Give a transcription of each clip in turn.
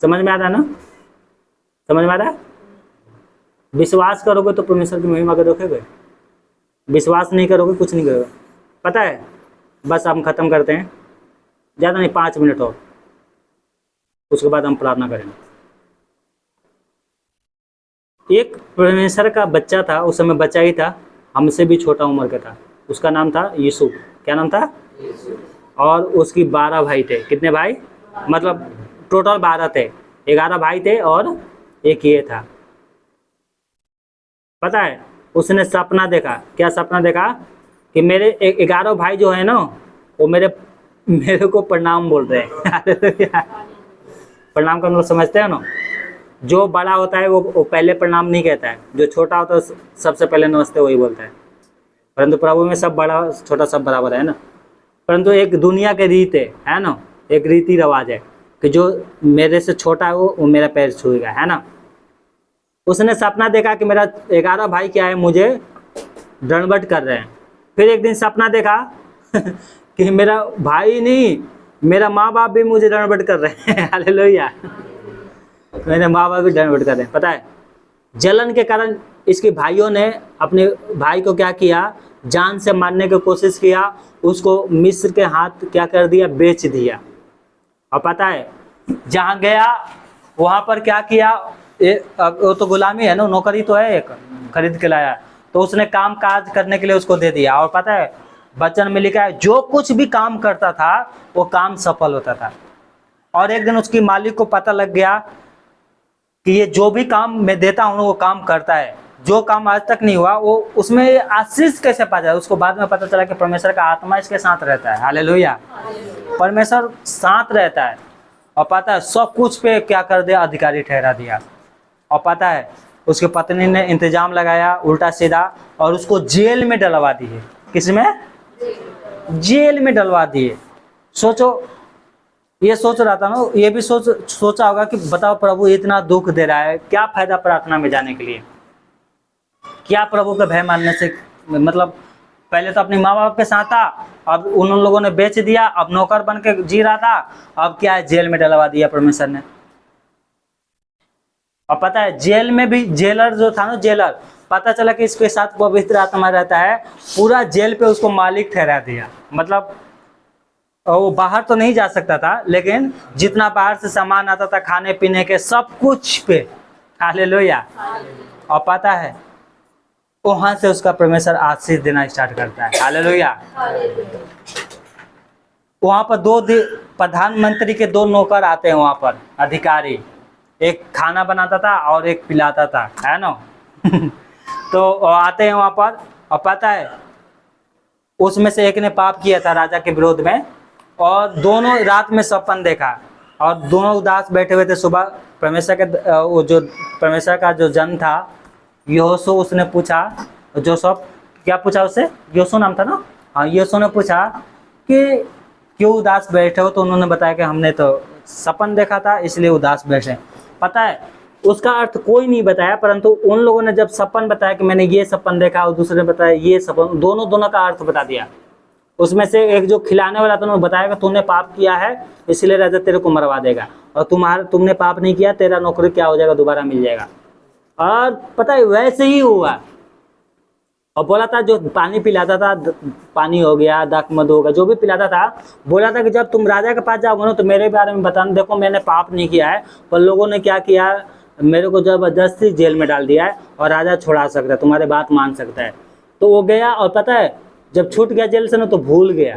समझ में आ रहा है ना? समझ में आ रहा है? विश्वास करोगे तो परमेश्वर की महिमा करोगे, विश्वास नहीं करोगे कुछ नहीं करोगे। पता है, बस हम खत्म करते हैं, ज़्यादा नहीं 5 मिनट और, उसके बाद हम प्रार्थना करेंगे। एक परमेश्वर का बच्चा था, उस समय बच्चा ही था, हमसे भी छोटा उम्र का था, उसका नाम था यूसुफ। क्या नाम था? और उसकी 12 भाई थे। कितने भाई? मतलब टोटल 12 थे, 11 भाई थे और एक ये था। पता है, उसने सपना देखा। क्या सपना देखा? कि मेरे 11 भाई जो है ना, वो मेरे को प्रणाम बोल रहे हैं। प्रणाम का मतलब समझते हैं ना? जो बड़ा होता है वो पहले प्रणाम नहीं कहता है, जो छोटा होता है सबसे पहले नमस्ते वही बोलता है। परंतु प्रभु में सब बड़ा छोटा सब बराबर है ना। परंतु एक दुनिया के रीत है ना, एक रीति रिवाज है कि जो मेरे से छोटा है वो मेरा पैर छुएगा, है ना। उसने सपना देखा कि मेरा 11 भाई क्या है, मुझे दंडवत कर रहे हैं। फिर एक दिन सपना देखा कि मेरा भाई नहीं, मेरा माँ बाप भी मुझे दंडवत कर रहे हैं। हालेलुया, मेरे माँ बाप भी दंडवत कर रहे हैं। पता है, जलन के कारण इसके भाइयों ने अपने भाई को क्या किया, जान से मारने की कोशिश किया, उसको मिस्र के हाथ क्या कर दिया, बेच दिया। और पता है, जहाँ गया वहाँ पर क्या किया, वो तो गुलामी है ना, नौकरी तो है, एक खरीद के लाया, तो उसने काम काज करने के लिए उसको दे दिया। और पता है, वचन में लिखा है, जो कुछ भी काम करता था वो काम सफल होता था। और एक दिन उसकी मालिक को पता लग गया कि ये जो भी काम मैं देता हूँ वो काम करता है, जो काम आज तक नहीं हुआ वो उसमें आशीष कैसे पा जाए। उसको बाद में पता चला कि परमेश्वर का आत्मा इसके साथ रहता है। हालेलुया, परमेश्वर साथ रहता है। और पता है, सब कुछ पे क्या कर दिया, अधिकारी ठहरा दिया। और पता है, उसकी पत्नी ने इंतजाम लगाया उल्टा सीधा और उसको जेल में डलवा दिए। किसमें? जेल में डलवा दिए। सोचो, ये सोच रहा था ना, ये भी सोचा होगा कि बताओ प्रभु इतना दुख दे रहा है, क्या फायदा प्रार्थना में जाने के लिए, क्या प्रभु का भय मानने से। मतलब पहले तो अपने माँ बाप के साथ था, अब उन लोगों ने बेच दिया, अब नौकर बन के जी रहा था, अब क्या है, जेल में डलवा दिया परमेश्वर ने। और पता है, जेल में भी जेलर जो था ना, जेलर, पता चला कि इसके साथ पवित्र आत्मा रहता है, पूरा जेल पे उसको मालिक ठहरा दिया। मतलब वो बाहर तो नहीं जा सकता था, लेकिन जितना बाहर से सामान आता था खाने पीने के सब कुछ पे, हालेलुया। और पता है, वहां से उसका परमेश्वर आशीष देना स्टार्ट करता है। हालेलुया। वहां पर प्रधानमंत्री के 2 नौकर आते हैं वहां पर, अधिकारी, एक खाना बनाता था और एक पिलाता था, है ना। तो आते हैं वहां पर, और पता है, उसमें से एक ने पाप किया था राजा के विरोध में, और दोनों रात में सपन देखा, और दोनों उदास बैठे हुए थे। सुबह परमेश्वर के वो जो परमेश्वर का जो जन था यहोशू, उसने पूछा, जोसेफ क्या पूछा उससे, यहोशू नाम था ना, हाँ, यहोशू ने पूछा कि क्यों उदास बैठे हो, तो उन्होंने बताया कि हमने तो सपन देखा था इसलिए उदास बैठे। पता है, उसका अर्थ कोई नहीं बताया, परंतु उन लोगों ने जब सपन बताया कि मैंने ये सपन देखा, और दूसरे ने बताया ये सपन, दोनों का अर्थ बता दिया। उसमें से एक जो खिलाने वाला था उन्होंने बताया कि तूने पाप किया है इसलिए राजा तेरे को मरवा देगा, और तुमने पाप नहीं किया, तेरा नौकरी क्या हो जाएगा, दोबारा मिल जाएगा। और पता है, वैसे ही हुआ। और बोला था, जो पानी पिलाता था, पानी हो गया, दाक मधु हो गया, जो भी पिलाता था, बोला था कि जब तुम राजा के पास जाओगे ना तो मेरे बारे में बताना, देखो मैंने पाप नहीं किया है, पर लोगों ने क्या किया, मेरे को जबरदस्ती जेल में डाल दिया है, और राजा छुड़ा सकता है, तुम्हारे बात मान सकता है। तो वो गया, और पता है, जब छूट गया जेल से ना तो भूल गया।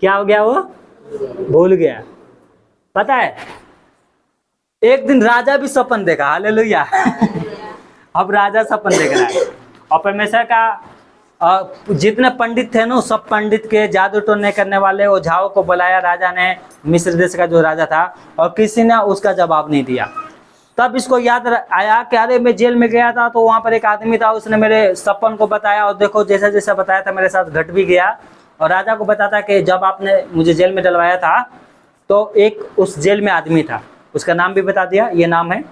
क्या हो गया, वो भूल गया। पता है, एक दिन राजा भी सपन देखा। हालेलुया। अब राजा सपन देख रहा है, और परमेश्वर का जितने पंडित थे ना, सब पंडित के जादू टोने करने वाले ओझाओं को बुलाया राजा ने, मिस्र देश का जो राजा था, और किसी ने उसका जवाब नहीं दिया। तब इसको याद आया कि अरे मैं जेल में गया था, तो वहाँ पर एक आदमी था, उसने मेरे सपन को बताया, और देखो जैसा जैसा बताया था मेरे साथ घट भी गया। और राजा को बताता कि जब आपने मुझे जेल में डलवाया था तो एक उस जेल में आदमी था, उसका नाम भी बता दिया, ये नाम है,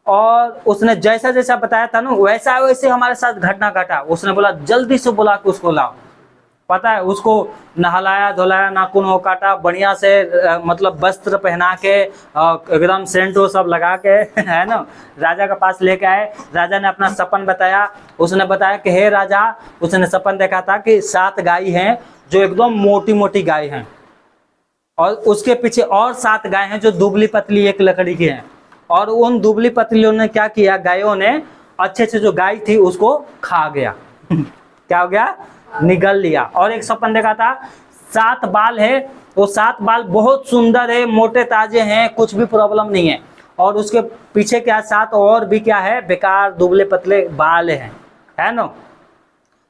और उसने जैसा जैसा बताया था ना वैसा वैसे हमारे साथ घटना घटा। उसने बोला जल्दी से बुला के उसको लाओ, पता है, उसको नहलाया धुलाया, नाखून हो काटा, बढ़िया से मतलब वस्त्र पहना के एकदम सेंट वो सब लगा के है ना, राजा के पास लेके आए। राजा ने अपना सपन बताया। उसने बताया कि हे राजा, उसने सपन देखा था कि 7 गाय हैं जो एकदम मोटी मोटी गाय हैं, और उसके पीछे और 7 गाय हैं जो दुबली पतली एक लकड़ी की हैं। और उन दुबली पतलियों ने क्या किया, गायों ने अच्छे से जो गाय थी उसको खा गया क्या हो गया, निगल लिया। और एक सपन देखा था, 7 बाल है, वो 7 बाल बहुत सुंदर है, मोटे ताजे हैं, कुछ भी प्रॉब्लम नहीं है। और उसके पीछे क्या 7 और भी क्या है, बेकार दुबले पतले बाल है ना।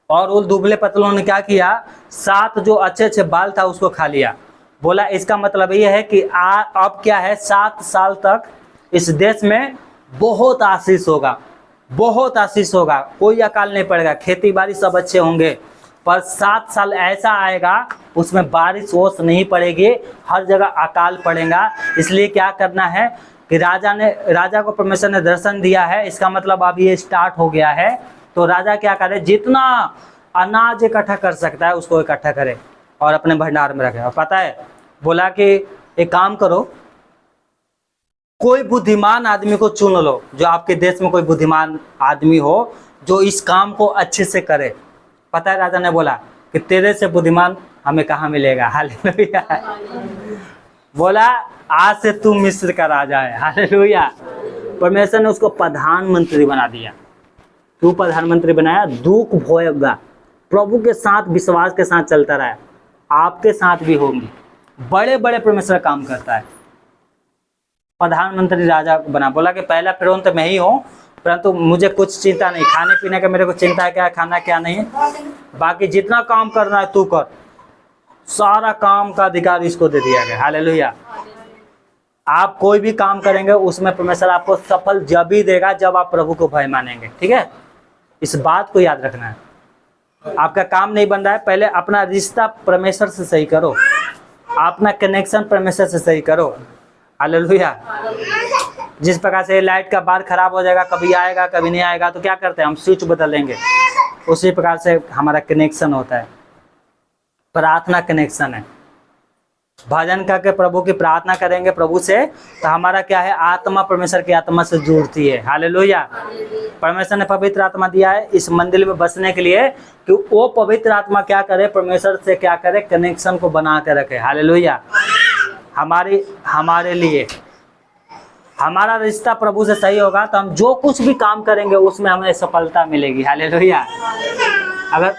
और उन दुबले पतलों ने क्या किया, 7 जो अच्छे अच्छे बाल था उसको खा लिया। बोला इसका मतलब ये है कि अब क्या है, 7 साल तक इस देश में बहुत आशीष होगा, बहुत आशीष होगा, कोई अकाल नहीं पड़ेगा, खेती बाड़ी सब अच्छे होंगे। पर 7 साल ऐसा आएगा उसमें बारिश ओस नहीं पड़ेगी, हर जगह अकाल पड़ेगा। इसलिए क्या करना है कि राजा को परमेश्वर ने दर्शन दिया है, इसका मतलब अब ये स्टार्ट हो गया है। तो राजा क्या करे, जितना अनाज इकट्ठा कर सकता है उसको इकट्ठा करे और अपने भंडार में रखे। और पता है, बोला कि एक काम करो, कोई बुद्धिमान आदमी को चुन लो, जो आपके देश में कोई बुद्धिमान आदमी हो जो इस काम को अच्छे से करे। पता है, राजा ने बोला कि तेरे से बुद्धिमान हमें कहाँ मिलेगा। हालेलुया। बोला आज से तू मिस्र का राजा है। हालेलुया। परमेश्वर ने उसको प्रधानमंत्री बना दिया। तू प्रधानमंत्री बनाया, दुख भोगेगा, प्रभु के साथ विश्वास के साथ चलता रहा, आपके साथ भी होंगे। बड़े बड़े परमेश्वर काम करता है। प्रधानमंत्री राजा बना। बोला कि पहला फिरौन तो मैं ही हूँ, परंतु मुझे कुछ चिंता नहीं, खाने पीने का मेरे को चिंता है, क्या खाना क्या नहीं, बाकी जितना काम करना है तू कर। सारा काम का अधिकार इसको दे दिया गया। हालेलुया। आप कोई भी काम करेंगे उसमें परमेश्वर आपको सफल जब ही देगा जब आप प्रभु को भय मानेंगे। ठीक है, इस बात को याद रखना है। आपका काम नहीं बन रहा है, पहले अपना रिश्ता परमेश्वर से सही करो, अपना कनेक्शन परमेश्वर से सही करो। हालेलुया। जिस प्रकार से लाइट का बार खराब हो जाएगा, कभी आएगा कभी नहीं आएगा, तो क्या करते हैं हम, स्विच बदल देंगे। उसी प्रकार से हमारा कनेक्शन होता है, प्रार्थना कनेक्शन है। भजन करके प्रभु की प्रार्थना करेंगे प्रभु से, तो हमारा क्या है, आत्मा परमेश्वर की आत्मा से जुड़ती है। हालेलुया। परमेश्वर ने पवित्र आत्मा दिया है इस मंदिर में बसने के लिए, कि वो पवित्र आत्मा क्या करे, परमेश्वर से क्या करे, कनेक्शन को बना के रखे। हालेलुया। हमारे लिए हमारा रिश्ता प्रभु से सही होगा तो हम जो कुछ भी काम करेंगे उसमें हमें सफलता मिलेगी। हालेलुया। अगर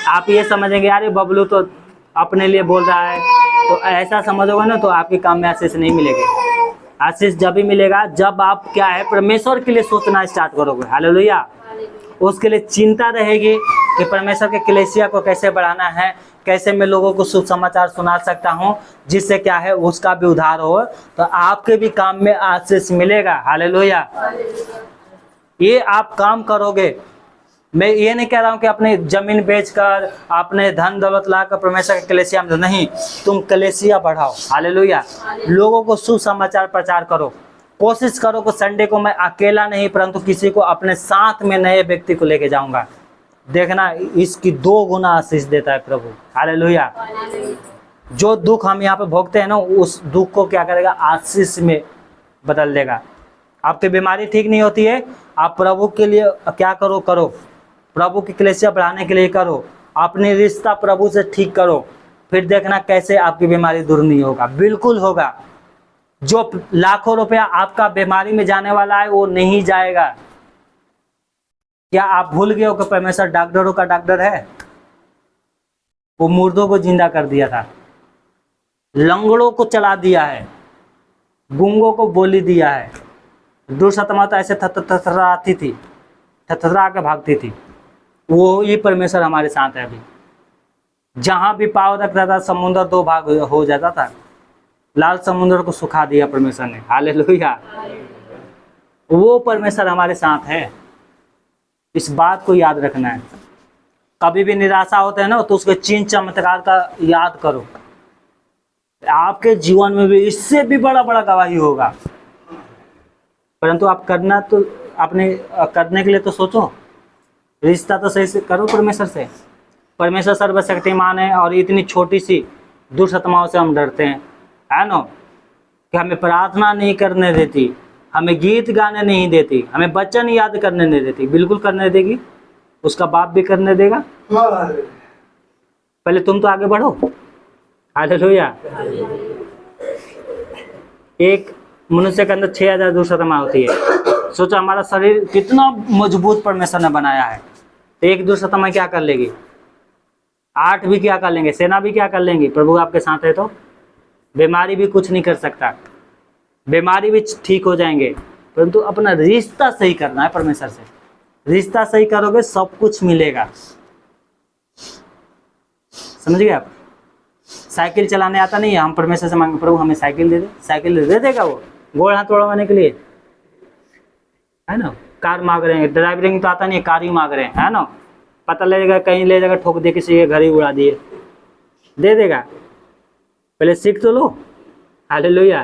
आप ये समझेंगे यार ये बबलू तो अपने लिए बोल रहा है, तो ऐसा समझोगे ना, तो आपके काम में आशीष नहीं मिलेगी। आशीष जब भी मिलेगा जब आप क्या है, परमेश्वर के लिए सोचना स्टार्ट करोगे। हालेलुया। उसके लिए चिंता रहेगी कि परमेश्वर के कलीसिया को कैसे बढ़ाना है, कैसे मैं लोगों को शुभ समाचार सुना सकता हूँ, जिससे क्या है उसका भी उद्धार हो, तो आपके भी काम में आशीष मिलेगा। हालेलुया। ये आप काम करोगे। मैं ये नहीं कह रहा हूँ कि अपनी जमीन बेचकर, अपने धन दौलत लाकर परमेश्वर के कलीसिया में, नहीं, तुम कलीसिया बढ़ाओ। हालेलुया। लोगों को शुभ समाचार प्रचार करो। कोशिश करो कि संडे को मैं अकेला नहीं, परंतु किसी को अपने साथ में नए व्यक्ति को लेके जाऊंगा। देखना इसकी 2 गुना आशीष देता है प्रभु। हालेलुया। जो दुख हम यहाँ पे भोगते हैं ना, उस दुख को क्या करेगा, आशीष में बदल देगा। आपकी बीमारी ठीक नहीं होती है, आप प्रभु के लिए क्या करो, प्रभु की कलीसिया बढ़ाने के लिए करो, अपने रिश्ता प्रभु से ठीक करो, फिर देखना कैसे आपकी बीमारी दूर नहीं होगा। बिल्कुल होगा। जो लाखों रुपया आपका बीमारी में जाने वाला है वो नहीं जाएगा। क्या आप भूल गए हो कि परमेश्वर डॉक्टरों का डॉक्टर है? वो मुर्दों को जिंदा कर दिया था, लंगड़ों को चला दिया है, गूंगों को बोली दिया है। दुष्टआत्मा तो ऐसे थरथराती थी, थरथरा के भागती थी। वो ही परमेश्वर हमारे साथ है। अभी जहां भी पाँव रखता था समुद्र 2 भाग हो जाता था। लाल समुद्र को सुखा दिया परमेश्वर ने। हालेलुया। वो परमेश्वर हमारे साथ है, इस बात को याद रखना है। कभी भी निराशा होता है ना, तो उसके चिन्ह चमत्कार का याद करो। आपके जीवन में भी इससे भी बड़ा बड़ा गवाही होगा, परंतु आप करना तो अपने करने के लिए तो सोचो, रिश्ता तो सही से करो परमेश्वर से। परमेश्वर सर्वशक्तिमान है और इतनी छोटी सी दुष्ट आत्माओं से हम डरते हैं, है ना? कि हमें प्रार्थना नहीं करने देती, हमें गीत गाने नहीं देती, हमें वचन याद करने नहीं देती। बिल्कुल करने देगी, उसका बाप भी करने देगा। पहले तुम तो आगे बढ़ो। हालेलुया। एक मनुष्य के अंदर 6000 दुष्ट आत्मा होती है। सोचो हमारा शरीर कितना मजबूत परमेश्वर ने बनाया है, तो एक दुष्ट आत्मा क्या कर लेगी? 8 भी क्या कर लेंगे? सेना भी क्या कर लेंगी? प्रभु आपके साथ है तो बीमारी भी कुछ नहीं कर सकता, बीमारी भी ठीक हो जाएंगे। परंतु अपना रिश्ता सही करना है परमेश्वर से। रिश्ता सही करोगे सब कुछ मिलेगा। समझ गए आप? साइकिल चलाने आता नहीं है, हम परमेश्वर से मांगे प्रभु हमें साइकिल दे दे, साइकिल दे देगा वो, गोड़ हाथ तोड़वाने के लिए, है ना? कार मांग रहे हैं, ड्राइविंग तो आता नहीं है, कार ही मांग रहे हैं, है ना? पता लगेगा कहीं ले जाकर ठोक दे, किसी के घर ही उड़ा दिए, दे देगा। पहले सीख तो लो। हालेलुया।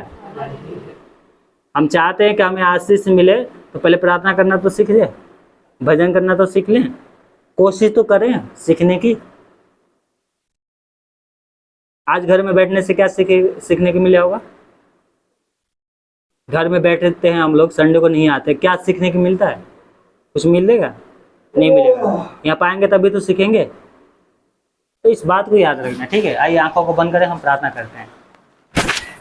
हम चाहते हैं कि हमें आशीष मिले, तो पहले प्रार्थना करना तो सीख ले, भजन करना तो सीख लें, कोशिश तो करें सीखने की। आज घर में बैठने से क्या सीखने को मिला होगा? घर में बैठते हैं हम लोग, संडे को नहीं आते, क्या सीखने को मिलता है? कुछ मिलेगा? नहीं मिलेगा। यहाँ पाएंगे तभी तो सीखेंगे। तो इस बात को याद रखना, ठीक है? आइए आंखों को बंद करें, हम प्रार्थना करते हैं।